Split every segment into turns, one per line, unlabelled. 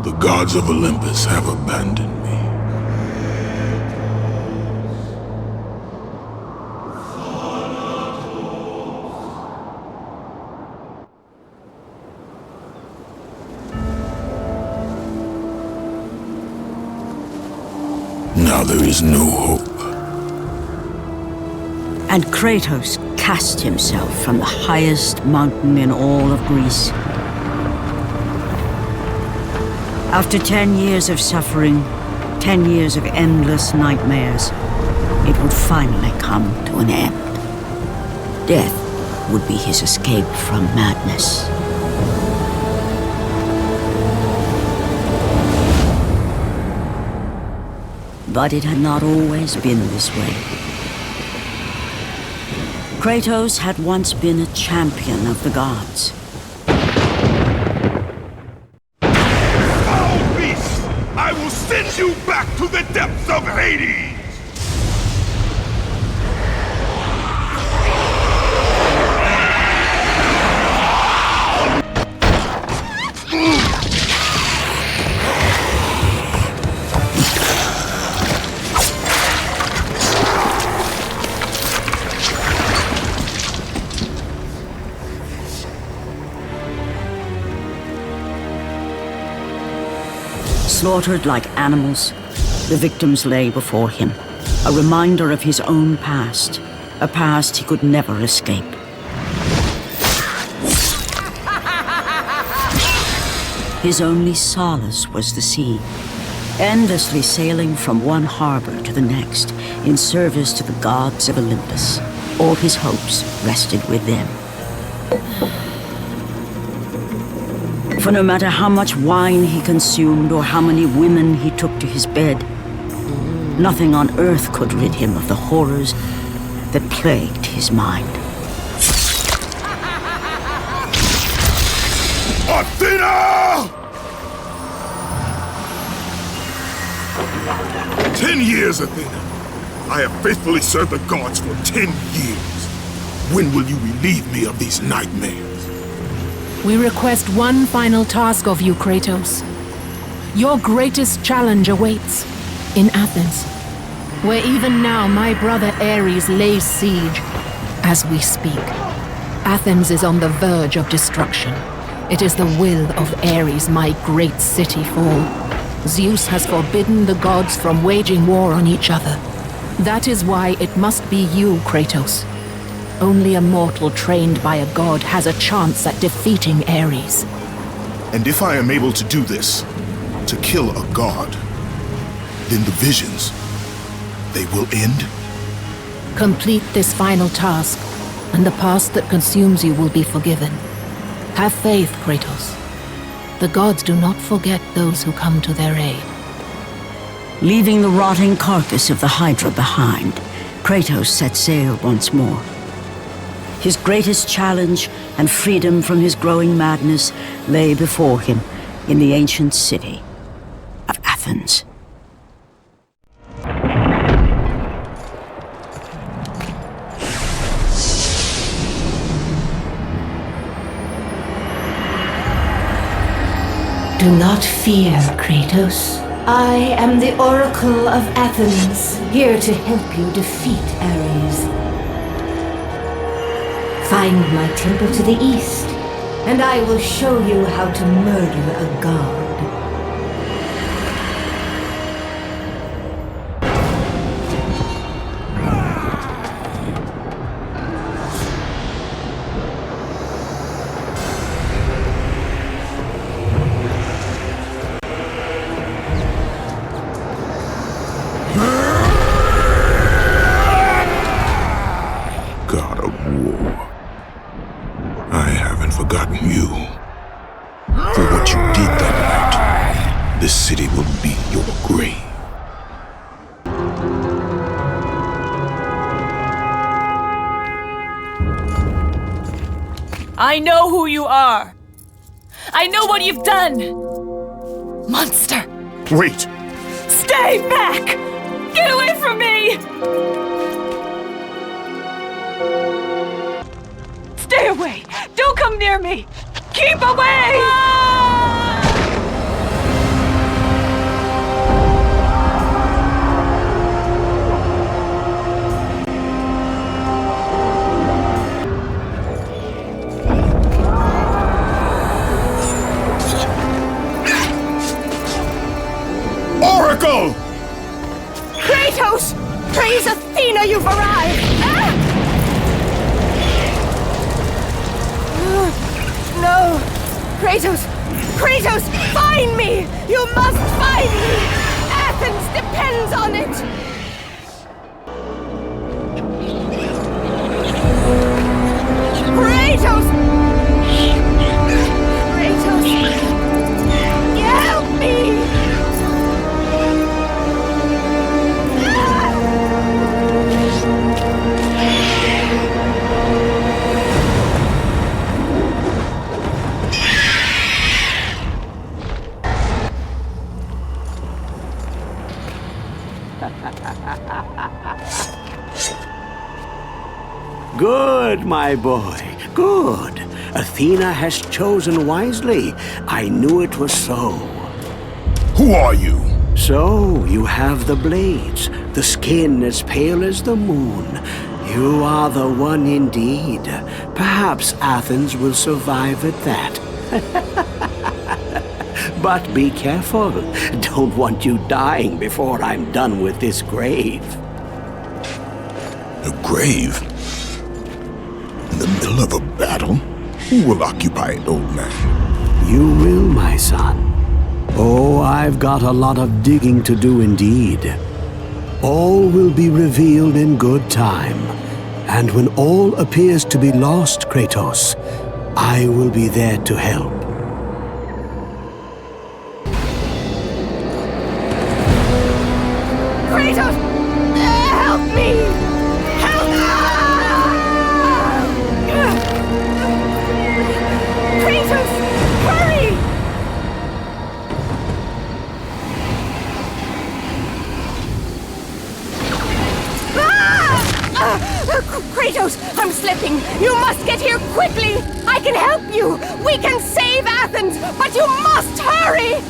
The gods of Olympus have abandoned me. Now there is no hope.
And Kratos cast himself from the highest mountain in all of Greece. After 10 years of suffering, 10 years of endless nightmares, it would finally come to an end. Death would be his escape from madness. But it had not always been this way. Kratos had once been a champion of the gods.
Foul beast! I will send you back to the depths of Hades!
Slaughtered like animals, the victims lay before him, a reminder of his own past, a past he could never escape. His only solace was the sea, endlessly sailing from one harbor to the next in service to the gods of Olympus. All his hopes rested with them. For no matter how much wine he consumed or how many women he took to his bed, nothing on earth could rid him of the horrors that plagued his mind.
Athena! 10 years, Athena. I have faithfully served the gods for 10 years. When will you relieve me of these nightmares?
We request one final task of you, Kratos. Your greatest challenge awaits in Athens, where even now my brother Ares lays siege as we speak. Athens is on the verge of destruction. It is the will of Ares my great city fall. Zeus has forbidden the gods from waging war on each other. That is why it must be you, Kratos. Only a mortal trained by a god has a chance at defeating Ares.
And if I am able to do this, to kill a god, then the visions, they will end?
Complete this final task, and the past that consumes you will be forgiven. Have faith, Kratos. The gods do not forget those who come to their aid.
Leaving the rotting carcass of the Hydra behind, Kratos set sail once more. His greatest challenge and freedom from his growing madness lay before him in the ancient city of Athens.
Do not fear, Kratos. I am the Oracle of Athens, here to help you defeat Ares. Find my temple to the east, and I will show you how to murder a god.
God of war. I haven't forgotten you. For what you did that night, this city will be your grave.
I know who you are. I know what you've done. Monster.
Wait!
Stay back! Get away from me! Stay away! Don't come near me! Keep away!
Oracle!
Kratos! Praise Athena, you've arrived! No! Kratos! Kratos, find me! You must find me! Athens depends on it! Kratos! Kratos! Help me!
Good, my boy, good. Athena has chosen wisely. I knew it was so.
Who are you?
So, you have the blades, the skin as pale as the moon. You are the one indeed. Perhaps Athens will survive at that. But be careful. Don't want you dying before I'm done with this grave.
A grave? In the middle of a battle? Who will occupy it, old man?
You will, my son. Oh, I've got a lot of digging to do indeed. All will be revealed in good time. And when all appears to be lost, Kratos, I will be there to help.
Kratos! Help me! Help me! Kratos! Hurry! Kratos, I'm slipping. You must get here quickly. I can help you. We can save Athens, but you must hurry.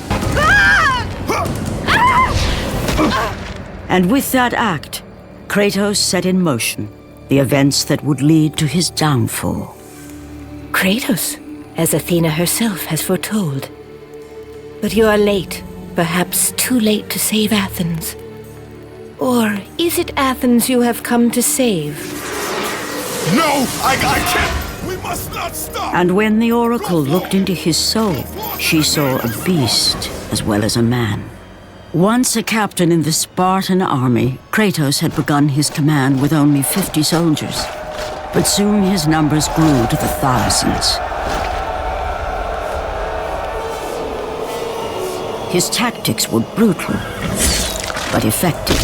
And with that act, Kratos set in motion the events that would lead to his downfall.
Kratos, as Athena herself has foretold. But you are late, perhaps too late to save Athens. Or is it Athens you have come to save?
No! I can't! We must not stop!
And when the Oracle looked into his soul, she saw a beast as well as a man. Once a captain in the Spartan army, Kratos had begun his command with only 50 soldiers. But soon his numbers grew to the thousands. His tactics were brutal, but effective.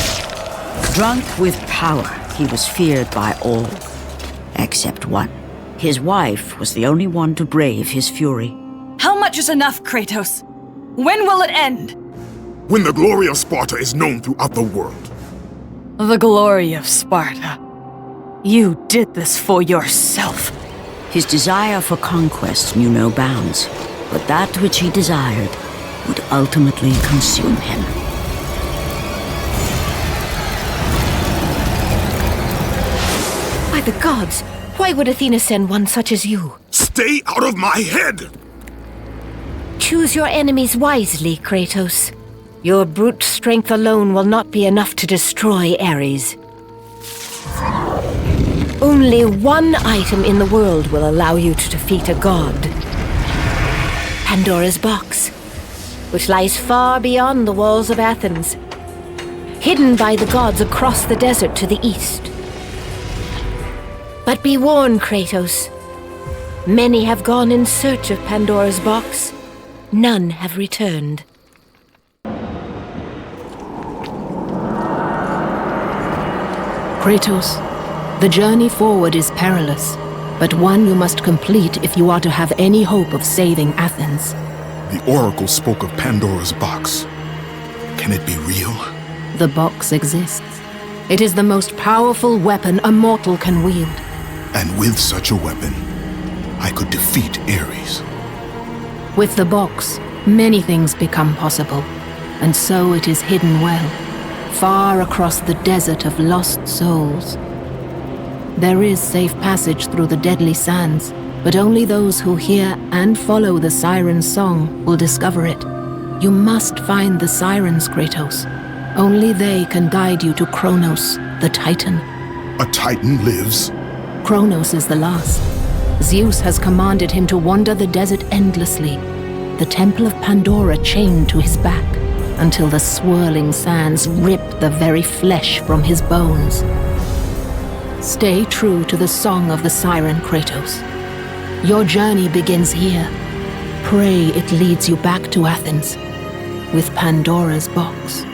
Drunk with power, he was feared by all, except one. His wife was the only one to brave his fury.
How much is enough, Kratos? When will it end?
When the glory of Sparta is known throughout the world.
The glory of Sparta. You did this for yourself.
His desire for conquest knew no bounds, but that which he desired would ultimately consume him.
By the gods, why would Athena send one such as you?
Stay out of my head!
Choose your enemies wisely, Kratos. Your brute strength alone will not be enough to destroy Ares. Only one item in the world will allow you to defeat a god. Pandora's box, which lies far beyond the walls of Athens, hidden by the gods across the desert to the east. But be warned, Kratos. Many have gone in search of Pandora's box. None have returned.
Kratos, the journey forward is perilous, but one you must complete if you are to have any hope of saving Athens.
The Oracle spoke of Pandora's box. Can it be real?
The box exists. It is the most powerful weapon a mortal can wield.
And with such a weapon, I could defeat Ares.
With the box, many things become possible, and so it is hidden well, far across the desert of lost souls. There is safe passage through the deadly sands, but only those who hear and follow the siren's song will discover it. You must find the sirens, Kratos. Only they can guide you to Kronos, the Titan.
A Titan lives?
Kronos is the last. Zeus has commanded him to wander the desert endlessly, the Temple of Pandora chained to his back, until the swirling sands rip the very flesh from his bones. Stay true to the song of the siren, Kratos. Your journey begins here. Pray it leads you back to Athens, with Pandora's box.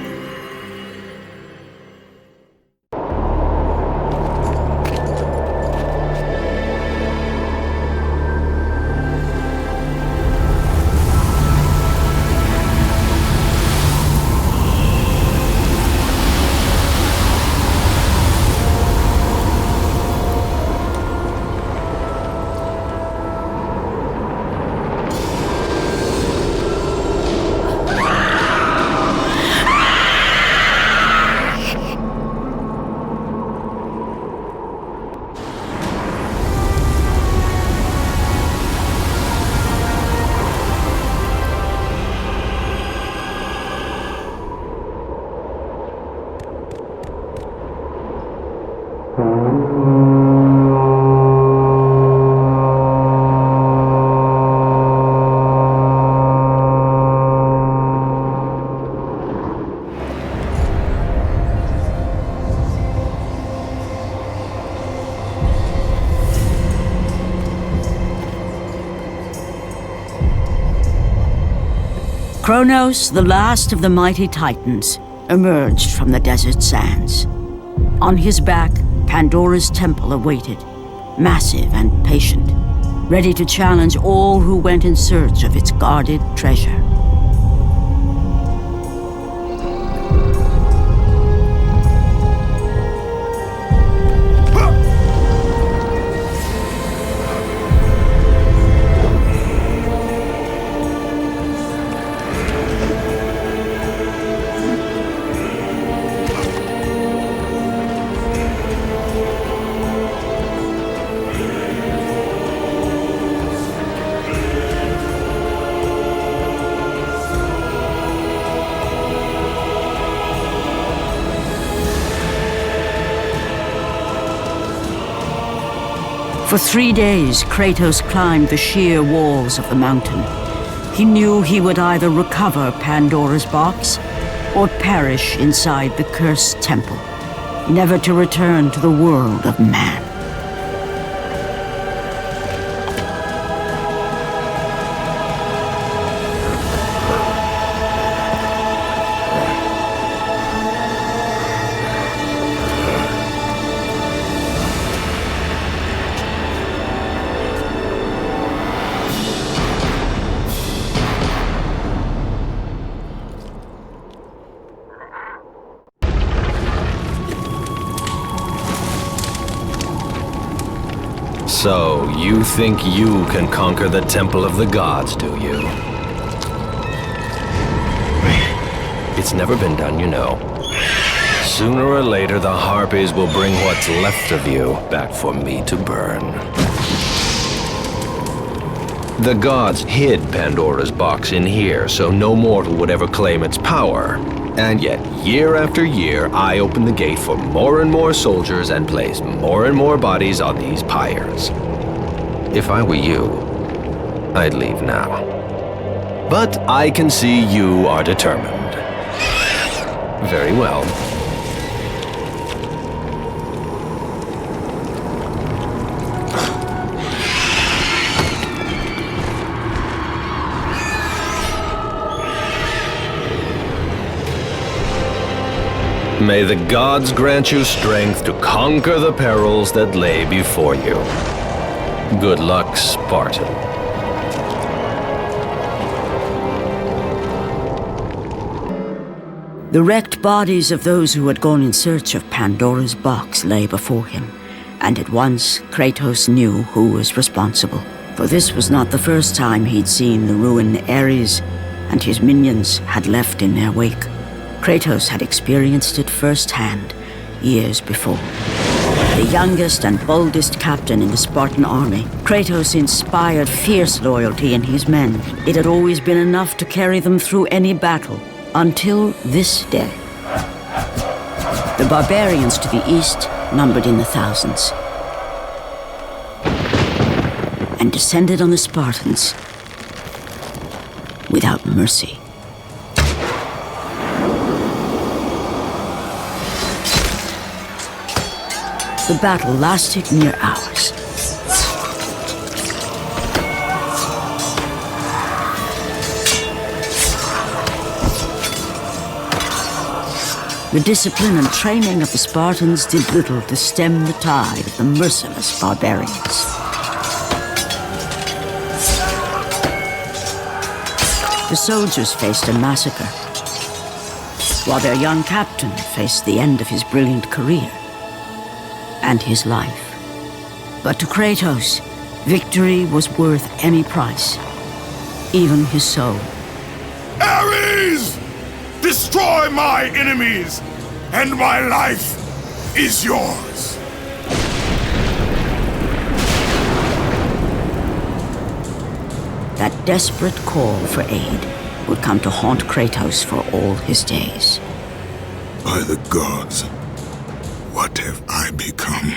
Kronos, the last of the mighty Titans, emerged from the desert sands. On his back, Pandora's temple awaited, massive and patient, ready to challenge all who went in search of its guarded treasure. For 3 days, Kratos climbed the sheer walls of the mountain. He knew he would either recover Pandora's box or perish inside the cursed temple, never to return to the world of man.
So, you think you can conquer the Temple of the Gods, do you? It's never been done, you know. Sooner or later, the Harpies will bring what's left of you back for me to burn. The gods hid Pandora's box in here, so no mortal would ever claim its power. And yet, year after year, I open the gate for more and more soldiers and place more and more bodies on these pyres. If I were you, I'd leave now. But I can see you are determined. Very well. May the gods grant you strength to conquer the perils that lay before you. Good luck, Spartan.
The wrecked bodies of those who had gone in search of Pandora's box lay before him, and at once Kratos knew who was responsible. For this was not the first time he'd seen the ruin Ares and his minions had left in their wake. Kratos had experienced it firsthand years before. The youngest and boldest captain in the Spartan army, Kratos inspired fierce loyalty in his men. It had always been enough to carry them through any battle, until this day. The barbarians to the east numbered in the thousands, and descended on the Spartans without mercy. The battle lasted near hours. The discipline and training of the Spartans did little to stem the tide of the merciless barbarians. The soldiers faced a massacre, while their young captain faced the end of his brilliant career and his life. But to Kratos, victory was worth any price, even his soul.
Ares! Destroy my enemies, and my life is yours.
That desperate call for aid would come to haunt Kratos for all his days.
By the gods, what have I become?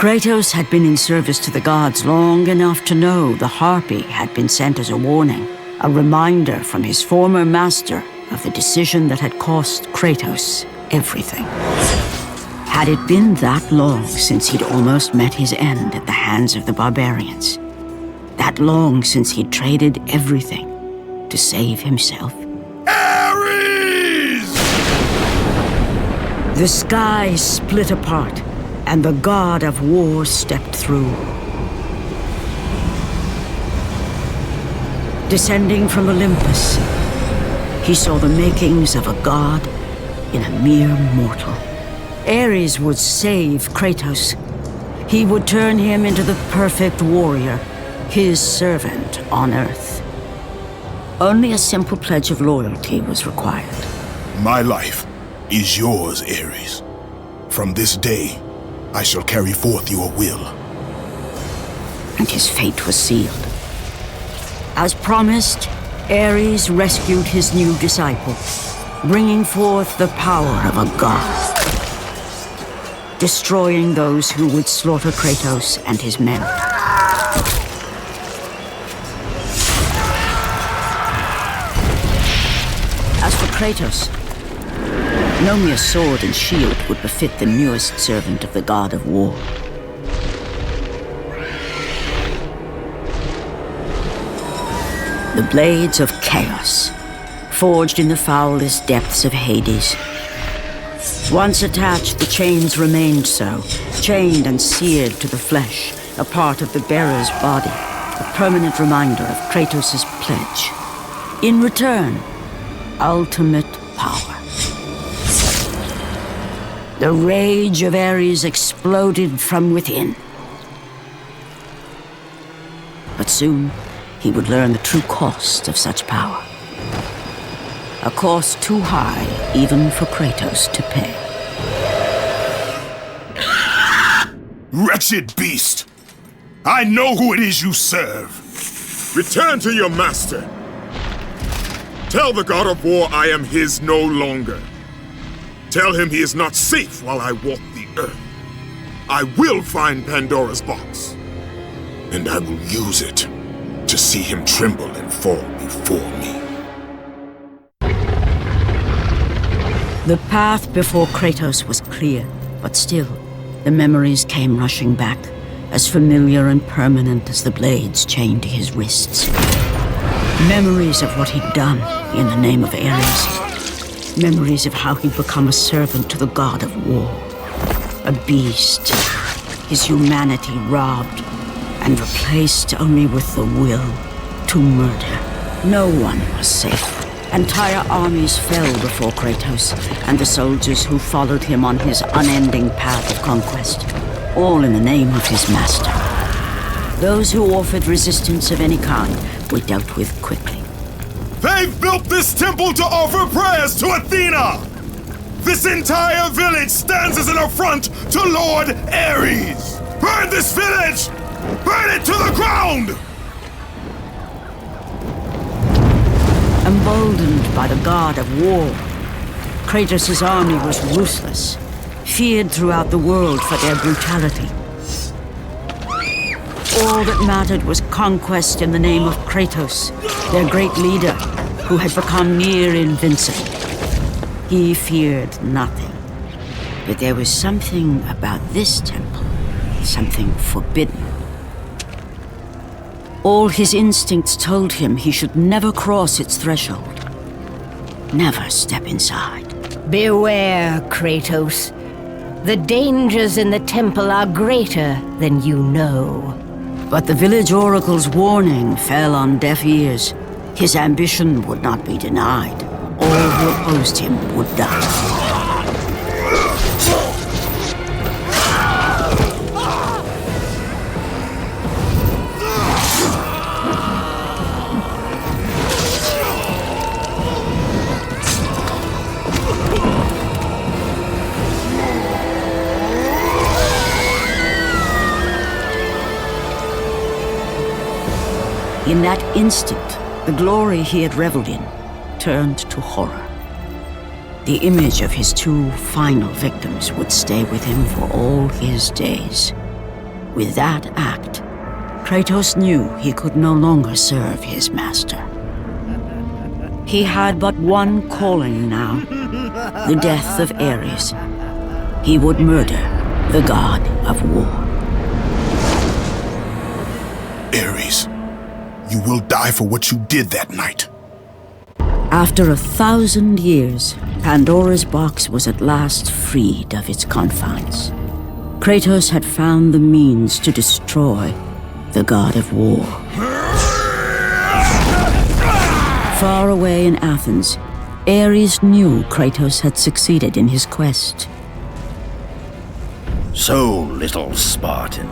Kratos had been in service to the gods long enough to know the Harpy had been sent as a warning, a reminder from his former master of the decision that had cost Kratos everything. Had it been that long since he'd almost met his end at the hands of the barbarians? That long since he'd traded everything to save himself?
Ares!
The sky split apart, and the god of war stepped through. Descending from Olympus, he saw the makings of a god in a mere mortal. Ares would save Kratos. He would turn him into the perfect warrior, his servant on Earth. Only a simple pledge of loyalty was required.
My life is yours, Ares. From this day, I shall carry forth your will.
And his fate was sealed. As promised, Ares rescued his new disciple, bringing forth the power of a god, destroying those who would slaughter Kratos and his men. As for Kratos, no mere sword and shield would befit the newest servant of the god of war. The blades of chaos, forged in the foulest depths of Hades. Once attached, the chains remained so, chained and seared to the flesh, a part of the bearer's body, a permanent reminder of Kratos' pledge. In return, ultimate power. The rage of Ares exploded from within. But soon, he would learn the true cost of such power. A cost too high even for Kratos to pay.
Wretched beast! I know who it is you serve!
Return to your master! Tell the god of war I am his no longer. Tell him he is not safe while I walk the earth. I will find Pandora's box.
And I will use it to see him tremble and fall before me.
The path before Kratos was clear, but still, the memories came rushing back, as familiar and permanent as the blades chained to his wrists. Memories of what he'd done in the name of Ares. Memories of how he'd become a servant to the god of war. A beast, his humanity robbed and replaced only with the will to murder. No one was safe. Entire armies fell before Kratos and the soldiers who followed him on his unending path of conquest, all in the name of his master. Those who offered resistance of any kind were dealt with quickly.
They've built this temple to offer prayers to Athena! This entire village stands as an affront to Lord Ares! Burn this village! Burn it to the ground!
Emboldened by the god of war, Kratos' army was ruthless, feared throughout the world for their brutality. All that mattered was conquest in the name of Kratos, their great leader, who had become near invincible. He feared nothing. But there was something about this temple, something forbidden. All his instincts told him he should never cross its threshold. Never step inside.
Beware, Kratos. The dangers in the temple are greater than you know.
But the village oracle's warning fell on deaf ears. His ambition would not be denied. All who opposed him would die. In that instant, the glory he had reveled in turned to horror. The image of his two final victims would stay with him for all his days. With that act, Kratos knew he could no longer serve his master. He had but one calling now, the death of Ares. He would murder the god of war.
Ares, you will die for what you did that night.
After 1,000 years, Pandora's box was at last freed of its confines. Kratos had found the means to destroy the god of war. Far away in Athens, Ares knew Kratos had succeeded in his quest.
So, little Spartan,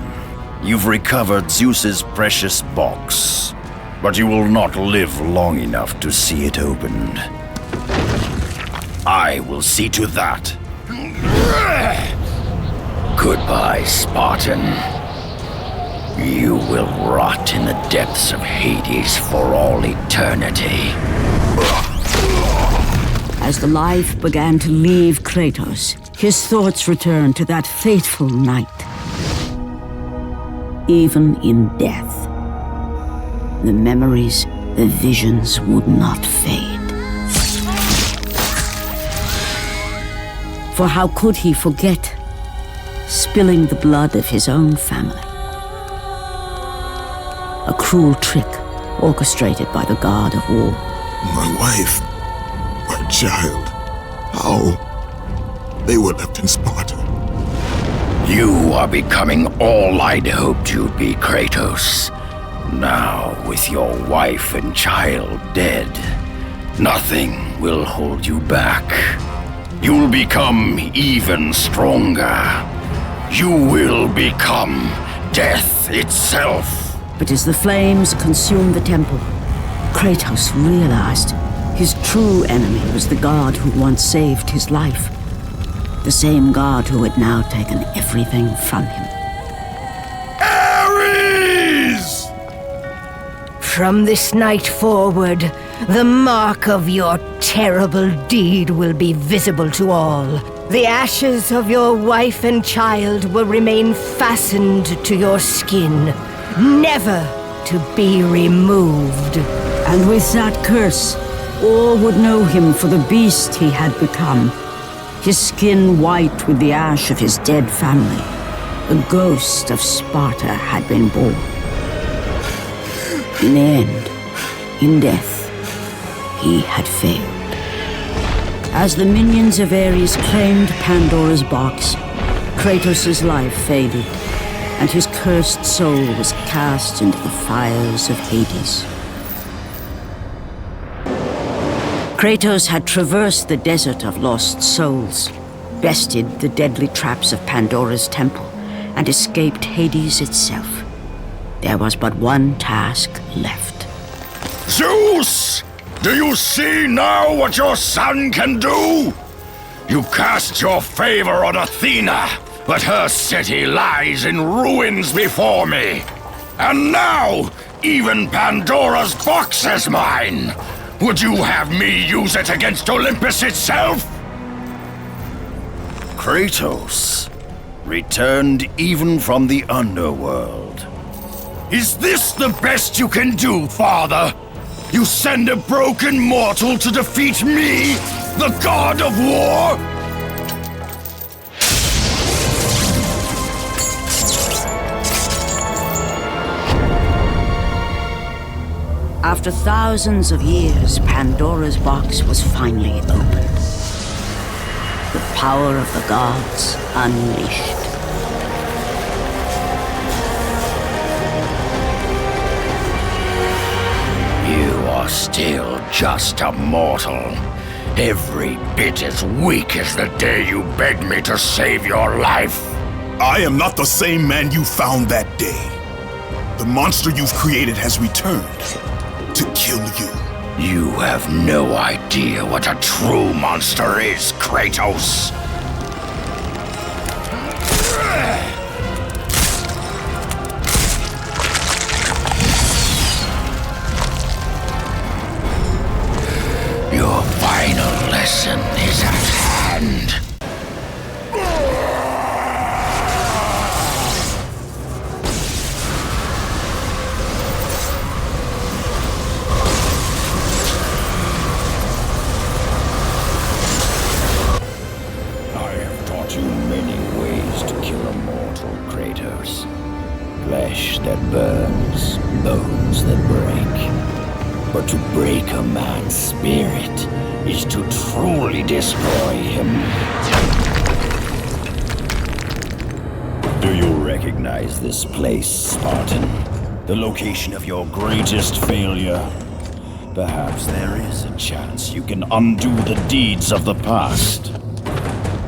you've recovered Zeus's precious box. But you will not live long enough to see it opened. I will see to that. Goodbye, Spartan. You will rot in the depths of Hades for all eternity.
As the life began to leave Kratos, his thoughts returned to that fateful night. Even in death, the memories, the visions would not fade. For how could he forget spilling the blood of his own family? A cruel trick orchestrated by the god of war.
My wife, my child, how? They were left in Sparta.
You are becoming all I'd hoped you'd be, Kratos. Now, with your wife and child dead, nothing will hold you back. You'll become even stronger. You will become death itself.
But as the flames consumed the temple, Kratos realized his true enemy was the god who once saved his life. The same god who had now taken everything from him.
From this night forward, the mark of your terrible deed will be visible to all. The ashes of your wife and child will remain fastened to your skin, never to be removed.
And with that curse, all would know him for the beast he had become. His skin white with the ash of his dead family. The ghost of Sparta had been born. In the end, in death, he had failed. As the minions of Ares claimed Pandora's box, Kratos' life faded, and his cursed soul was cast into the fires of Hades. Kratos had traversed the desert of lost souls, bested the deadly traps of Pandora's temple, and escaped Hades itself. There was but one task left.
Zeus! Do you see now what your son can do? You cast your favor on Athena, but her city lies in ruins before me. And now, even Pandora's box is mine. Would you have me use it against Olympus itself?
Kratos, returned even from the underworld.
Is this the best you can do, Father? You send a broken mortal to defeat me, the god of war?
After thousands of years, Pandora's box was finally opened. The power of the gods unleashed.
You are still just a mortal. Every bit as weak as the day you begged me to save your life.
I am not the same man you found that day. The monster you've created has returned to kill you.
You have no idea what a true monster is, Kratos. Your final lesson is at hand. I have taught you many ways to kill a mortal, Kratos. Flesh that burns, bones that break. But to break a man's spirit is to truly destroy him.
Do you recognize this place, Spartan? The location of your greatest failure? Perhaps there is a chance you can undo the deeds of the past.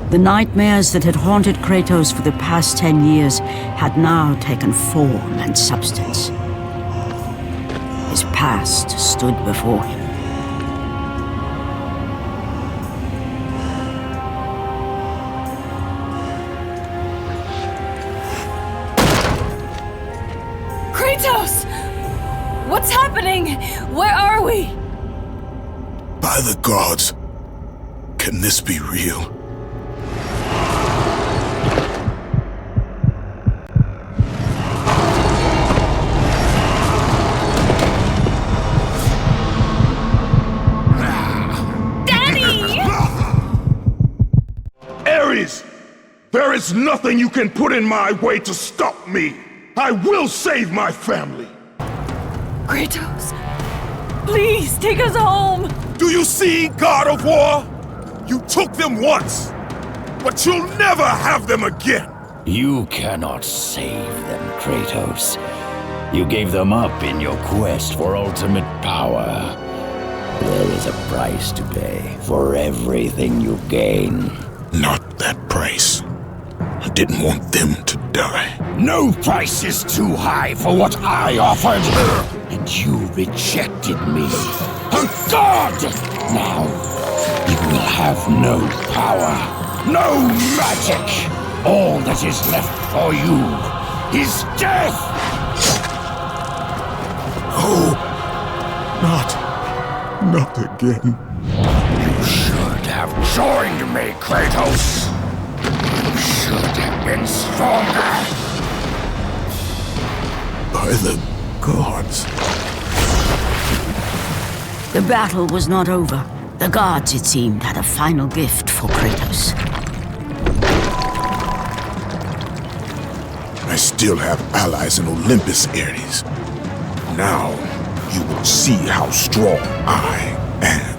The nightmares that had haunted Kratos for the past 10 years had now taken form and substance. His past stood before him.
Kratos! What's happening? Where are we?
By the gods, can this be real? There is nothing you can put in my way to stop me. I will save my family.
Kratos, please take us home.
Do you see, God of War? You took them once, but you'll never have them again.
You cannot save them, Kratos. You gave them up in your quest for ultimate power. There is a price to pay for everything you gain.
Not that price. I didn't want them to die.
No price is too high for what I offered. And you rejected me. A god! Now, you will have no power, no magic. All that is left for you is death!
Who
Not again.
You should have joined me, Kratos. You should have been stronger.
By the gods.
The battle was not over. The gods, it seemed, had a final gift for Kratos.
I still have allies in Olympus, Ares. Now, you will see how strong I am.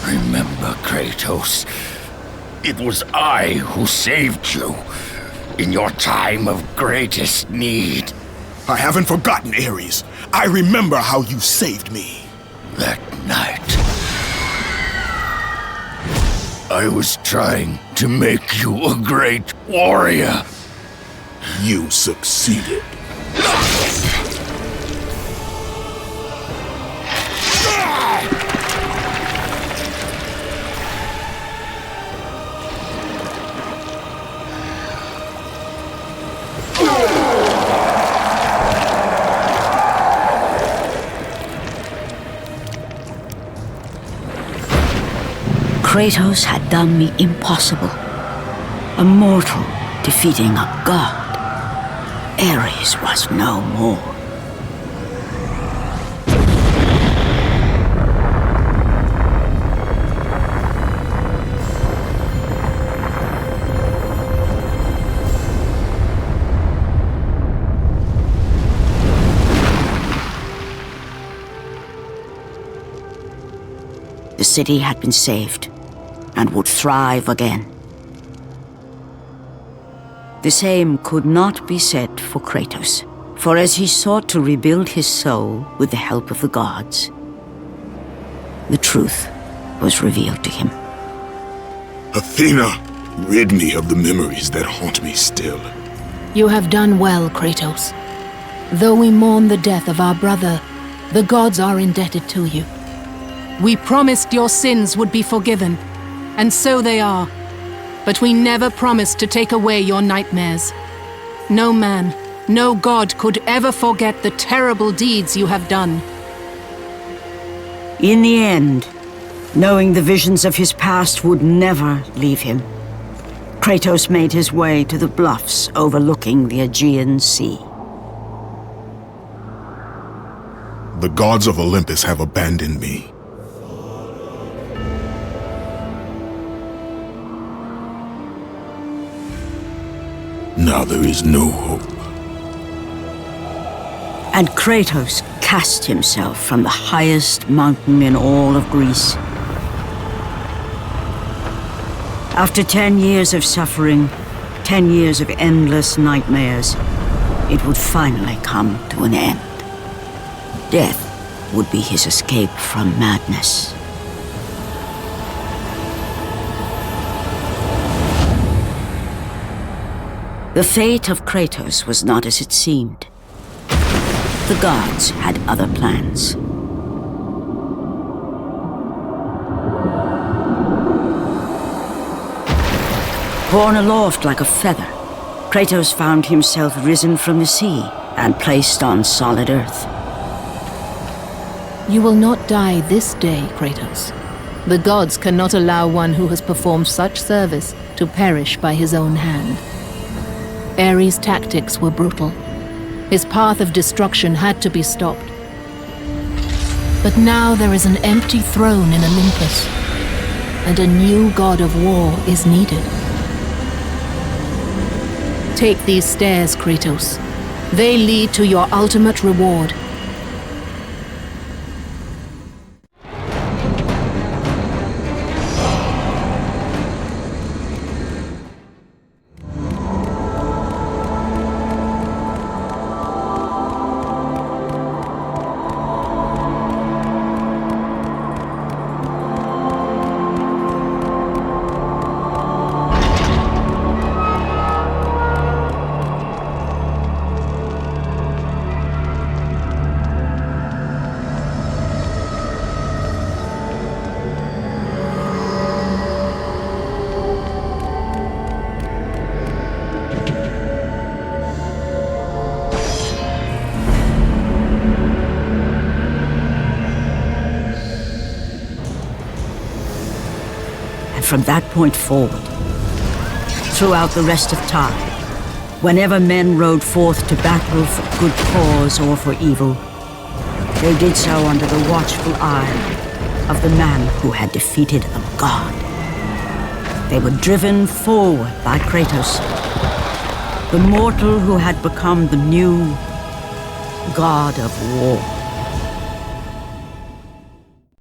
Remember, Kratos, it was I who saved you in your time of greatest need.
I haven't forgotten, Ares. I remember how you saved me.
That night, I was trying to make you a great warrior.
You succeeded.
Kratos had done the impossible. A mortal defeating a god. Ares was no more. The city had been saved and would thrive again. The same could not be said for Kratos, for as he sought to rebuild his soul with the help of the gods, the truth was revealed to him.
Athena, rid me of the memories that haunt me still.
You have done well, Kratos. Though we mourn the death of our brother, the gods are indebted to you. We promised your sins would be forgiven, and so they are. But we never promised to take away your nightmares. No man, no god could ever forget the terrible deeds you have done.
In the end, knowing the visions of his past would never leave him, Kratos made his way to the bluffs overlooking the Aegean Sea.
The gods of Olympus have abandoned me. Now there is no hope.
And Kratos cast himself from the highest mountain in all of Greece. After 10 years of suffering, 10 years of endless nightmares, it would finally come to an end. Death would be his escape from madness. The fate of Kratos was not as it seemed. The gods had other plans. Borne aloft like a feather, Kratos found himself risen from the sea and placed on solid earth.
You will not die this day, Kratos. The gods cannot allow one who has performed such service to perish by his own hand. Ares' tactics were brutal. His path of destruction had to be stopped. But now there is an empty throne in Olympus, and a new god of war is needed. Take these stairs, Kratos. They lead to your ultimate reward.
from that point forward, throughout the rest of time, whenever men rode forth to battle for good cause or for evil, they did so under the watchful eye of the man who had defeated a god. They were driven forward by Kratos, the mortal who had become the new god of war.